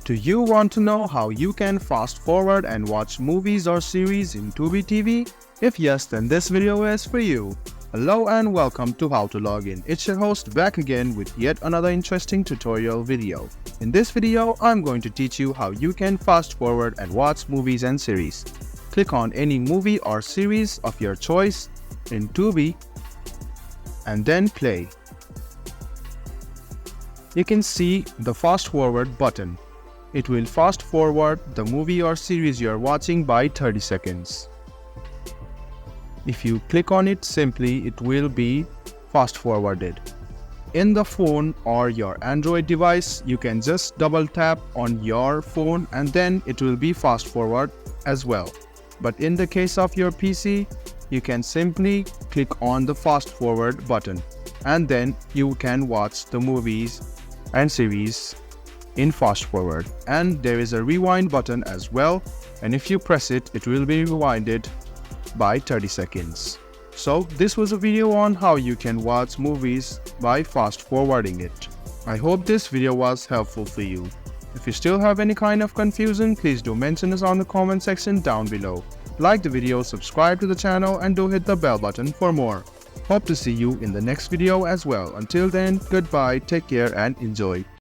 Do you want to know how you can fast forward and watch movies or series in Tubi TV? If yes, then this video is for you. Hello and welcome to How to Log In. It's your host back again with yet another interesting tutorial video. In this video, I'm going to teach you how you can fast forward and watch movies and series. Click on any movie or series of your choice in Tubi and then play. You can see the fast forward button. It will fast forward the movie or series you are watching by 30 seconds. If you click on it, simply it will be fast forwarded. In the phone or your Android device, you can just double tap on your phone and then it will be fast forward as well. But in the case of your PC, you can simply click on the fast forward button and then you can watch the movies and series in fast forward. And there is a rewind button as well, and if you press it, it will be rewinded by 30 seconds. So this was a video on how you can watch movies by fast forwarding it. I hope this video was helpful for you. If you still have any kind of confusion, please do mention us on the comment section down below. Like the video, subscribe to the channel, and do hit the bell button for more. Hope to see you in the next video as well. Until then, goodbye, take care and enjoy.